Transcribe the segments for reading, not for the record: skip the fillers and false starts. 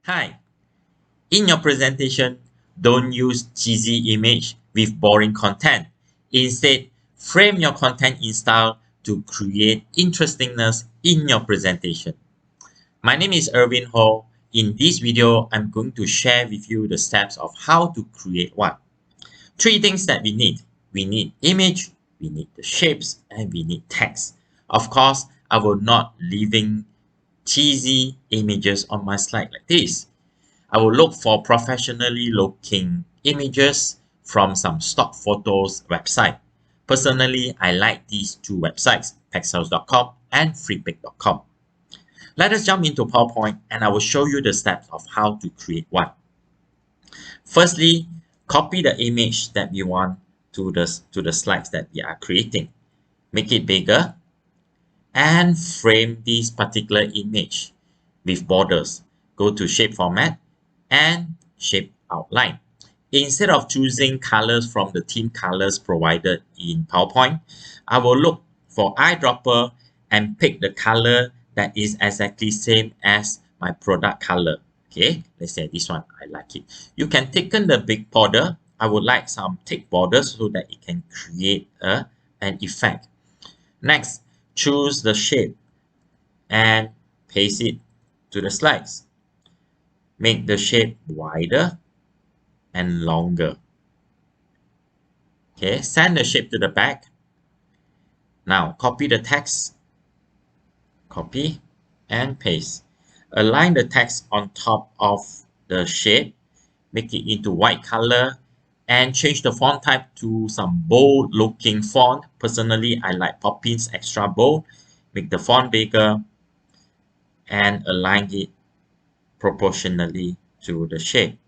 Hi, in your presentation, don't use cheesy image with boring content. Instead, frame your content in style to create interestingness in your presentation. My name is 𝗦𝘁𝗲𝗽. In this video, I'm going to share with you the steps of how to create one. Three things that we need. We need image, we need the shapes, and we need text. Of course, I will not leaving cheesy images on my slide like this. I will look for professionally looking images from some stock photos website. Personally, I like these two websites, pexels.com and freepik.com. Let us jump into PowerPoint and I will show you the steps of how to create one. Firstly, copy the image that we want to the slides that we are creating. Make it bigger and frame this particular image with borders. Go to shape format and shape outline. Instead of choosing colors from the theme colors provided in PowerPoint, I will look for eyedropper and pick the color that is exactly same as my product color. Okay, let's say this one, I like it. You can thicken the big border. I would like some thick borders so that it can create an effect. Next, choose the shape and paste it to the slides. Make the shape wider and longer. Okay, send the shape to the back. Now copy the text, copy and paste. Align the text on top of the shape, make it into white color and change the font type to some bold looking font. Personally, I like Poppins Extra Bold. Make the font bigger and align it proportionally to the shape.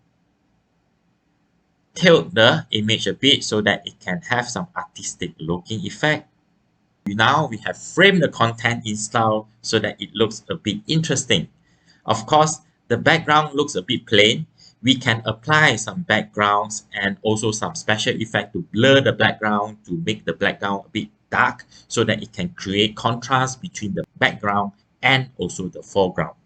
Tilt the image a bit so that it can have some artistic looking effect. Now we have framed the content in style so that it looks a bit interesting. Of course, the background looks a bit plain. We can apply some backgrounds and also some special effect to blur the background, to make the background a bit dark so that it can create contrast between the background and also the foreground.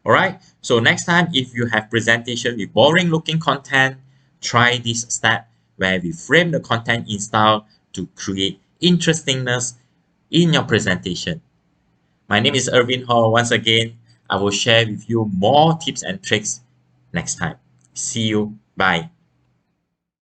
Alright, so next time if you have presentation with boring looking content, try this step where we frame the content in style to create interestingness in your presentation. My name is 𝗦𝘁𝗲𝗽𝗽. Once again, I will share with you more tips and tricks next time. See you. Bye.